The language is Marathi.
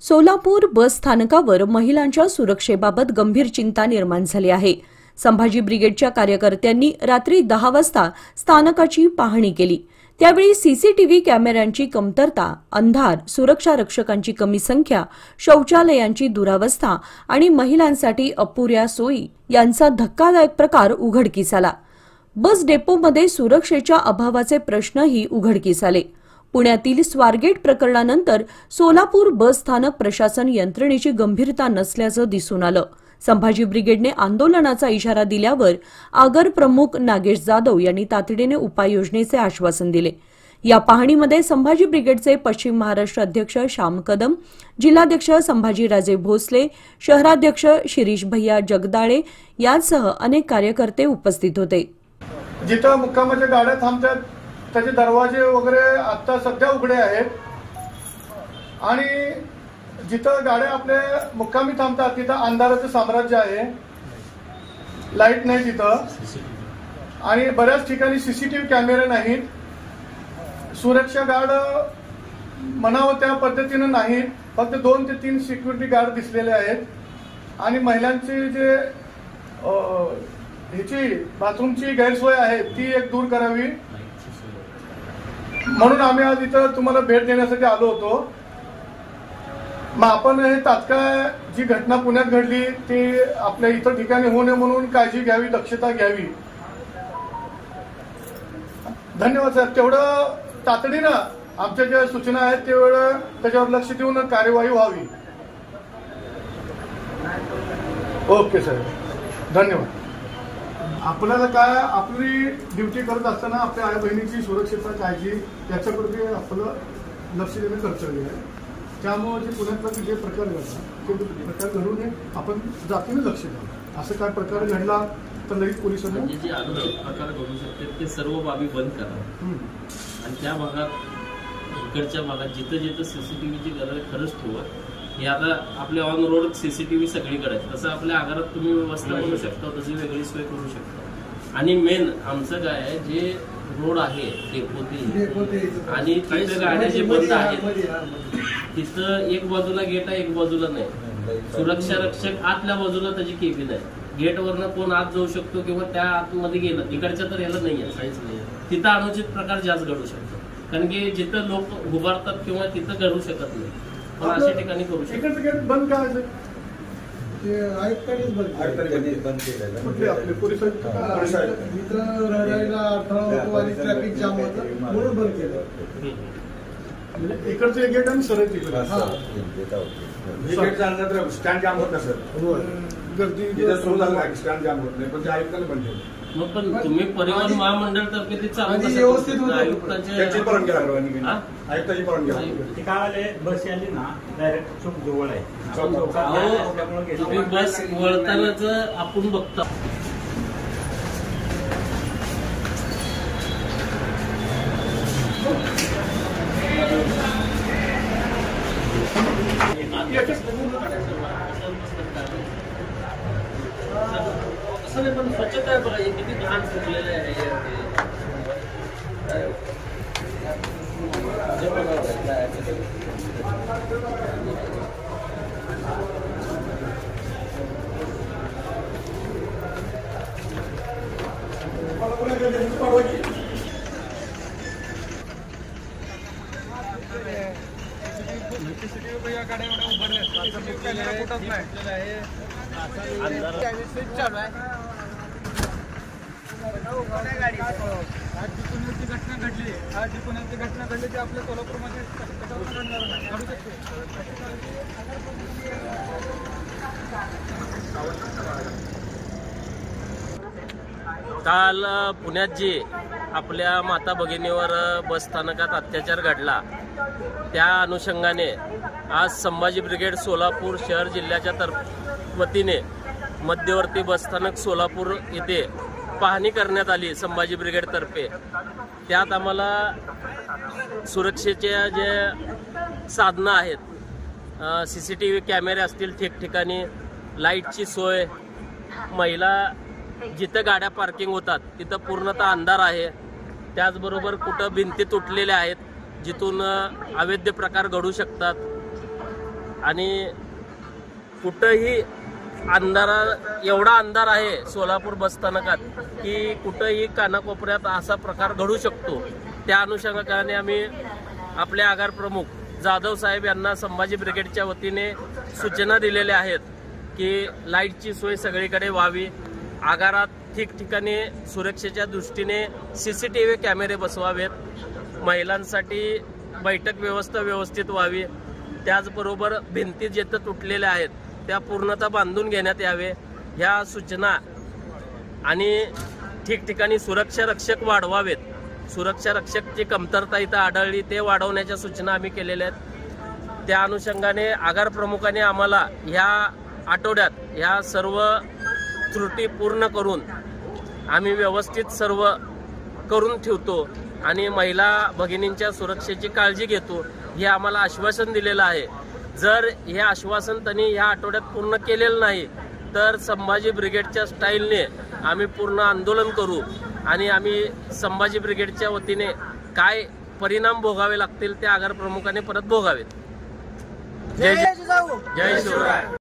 सोलापूर बस स्थानकावर महिलांच्या सुरक्षेबाबत गंभीर चिंता निर्माण झाली आहे। संभाजी ब्रिगेडच्या कार्यकर्त्यांनी रात्री 10 वाजता स्थानकाची पाहणी केली। त्यावेळी सीसीटीव्ही कॅमेऱ्यांची कमतरता, अंधार, सुरक्षा रक्षकांची कमी संख्या, शौचालयांची दुरावस्था आणि महिलांसाठी अपुऱ्या सोयी यांचा धक्कादायक प्रकार उघडकीस आला। बस डेपोमध्ये सुरक्षेच्या अभावाचे प्रश्नही उघडकीस आले। पुण्यातील स्वारगेट प्रकरणानंतर सोलापूर बस स्थानक प्रशासन यंत्रणेची गंभीरता नसल्याचं दिसून आलं। संभाजी ब्रिगेडने आंदोलनाचा इशारा दिल्यावर आगर प्रमुख नागेश जाधव यांनी तातडीने उपाययोजनेचे आश्वासन दिले। या पाहणीमध्ये संभाजी ब्रिगेडचे पश्चिम महाराष्ट्र अध्यक्ष श्याम कदम, जिल्हाध्यक्ष संभाजीराजे भोसले, शहराध्यक्ष शिरीष भैया जगदाळे यांसह अनेक कार्यकर्ते उपस्थित होते। जिथं मुक्कामाच्या गाड्या थांबतात त्याचे दरवाजे वगैरे आता सध्या उघडे आहेत आणि जिथं गाड्या आपल्या मुक्कामी थांबतात तिथं अंधाराचं साम्राज्य आहे, लाईट नाही तिथं आणि बऱ्याच ठिकाणी सीसीटीव्ही कॅमेरे नाहीत, सुरक्षा गार्ड म्हणावं त्या पद्धतीनं नाहीत, फक्त 2 ते 3 सिक्युरिटी गार्ड दिसलेले आहेत आणि महिलांची जे ह्याची बाथरूमची गैरसोय आहे ती एक दूर करावी म्हणून आम्ही आज इथं तुम्हाला भेट देण्यासाठी आलो होतो। मग आपण हे तात्काळ जी घटना पुण्यात घडली ती आपल्या इतर ठिकाणी होऊ नये म्हणून काळजी घ्यावी, दक्षता घ्यावी। धन्यवाद साहेब। तेवढं तातडीनं आमच्या ज्या सूचना आहेत तेवढं त्याच्यावर लक्ष देऊन कार्यवाही व्हावी। ओके साहेब, धन्यवाद। आपल्याला काय आपली ड्युटी करत असताना आपल्या आई बहिणीची सुरक्षितता काळजी याच्याकडे आपलं लक्ष देणं कर्तव्य आहे। त्यामुळे जे पुण्यातला जे प्रकार घडला ते प्रकार घडू नये आपण जातीने लक्ष द्यावं। असं काय प्रकार घडला तर लगेच पोलिसांनी जे प्रकार घडू शकतात ते सर्व बाबी बंद करा आणि त्या भागात इकडच्या भागात जिथं जिथं सीसीटीव्हीची गरज खरंच ठेवा। हे आता आपल्या ऑन रोड सीसीटीव्ही सगळीकडे आहे, तसं आपल्या आगारात तुम्ही व्यवस्था करू शकता, तशी वेगळी सोय करू शकता। आणि मेन आमचं काय आहे, जे रोड आहे डेपोते आणि तिथं गाड्या जे बंद आहेत तिथं एक बाजूला गेट आहे, एक बाजूला नाही। सुरक्षा रक्षक आतल्या बाजूला त्याची केबिन आहे, गेटवरनं कोण आत जाऊ शकतो किंवा त्या आतमध्ये गेलं, इकडच्या तर याला नाही आहे, साईज नाही आहे। तिथं अनुचित प्रकार जास्त घडू शकतो, कारण की जिथं लोक उभारतात किंवा तिथं घडू शकत नाही, पण अशा ठिकाणी करू शकतो। गेट बंद करायचं आयुक्तांनीच बंद केलं। कुठले आपले पोलिस इथं रडायला अडथळा होतो आणि ट्रॅफिक जाम होतं म्हणून बंद केलं। म्हणजे इकडचं एक गेट आणि सरळ तिकडे स्टँड जाम होत नसत, गर्दी स्टँड जाम होत नाही, पण ते आयुक्तांनी बंद केलं। मग पण तुम्ही परिवहन महामंडळतर्फे ते चालू व्यवस्थित आयुक्ताची परवानगी आयुक्ताची काय बस आली ना डायरेक्ट चौक जवळ आहे, तुम्ही बस वळतानाच आपण बघता पण स्वच्छता आहे बघा, किती घाण सुटलेले आहे। आज जी पुण्याची घटना घडली ती आपल्या सोलापूरमध्ये घडू शकते। काल पुण्यात जे आपल्या माता भगिनीवर बस स्थानकात अत्याचार घडला त्या अनुषंगाने आज संभाजी ब्रिगेड सोलापूर शहर जिल्ह्याच्या वतीने मध्यवर्ती बसस्थानक सोलापूर येथे पाहणी करण्यात आली संभाजी ब्रिगेड तर्फे। त्यात आम्हाला सुरक्षेच्या जे साधनं आहेत, सीसीटीव्ही कॅमेरे असतील ठिकठिकाणी, लाईटची सोय, महिला जिथं गाड्या पार्किंग होतात तिथं पूर्णतः अंधार आहे, त्याचबरोबर कुठं भिंती तुटलेल्या आहेत जिथून अवैध प्रकार घडू शकतात, आणि कुठंही एवढा अंधार आहे सोलापूर बसस्थानकात की कुठंही कानाकोपऱ्यात असा प्रकार घडू शकतो. त्या अनुषंगाने आम्ही आपले आगार प्रमुख जाधव साहेब यांना संभाजी ब्रिगेडच्या वतीने सूचना दिलेल्या आहेत की लाईटची सोय सगळीकडे व्हावी. आगारात ठिकठिकाणी सुरक्षेच्या दृष्टीने CCTV कॅमेरे बसवावेत. महिलांसाठी बैठक व्यवस्था व्यवस्थित व्हावी. त्याचबरोबर भिंती जिथं तुटलेल्या आहेत त्या पूर्णतः बांधून घेण्यात यावे ह्या सूचना. आणि ठिकठिकाणी सुरक्षा रक्षक वाढवावेत. सुरक्षा रक्षकची कमतरता इथं आढळली ते वाढवण्याच्या सूचना आम्ही केलेल्या आहेत. त्या अनुषंगाने आगार प्रमुखाने आम्हाला ह्या आठवड्यात ह्या सर्व त्रुटी पूर्ण करून आम्ही व्यवस्थित सर्व करून ठेवतो आणि महिला भगिनींच्या सुरक्षेची काळजी घेतो हे आम्हाला आश्वासन दिलेलं आहे. जर हे आश्वासन त्यांनी ह्या आठवड्यात पूर्ण केलेलं नाही तर संभाजी ब्रिगेडच्या स्टाईलने आम्ही पूर्ण आंदोलन करू आणि आम्ही संभाजी ब्रिगेडच्या वतीने काय परिणाम भोगावे लागतील ते आगार प्रमुखाने परत भोगावेत. जय शिवराय.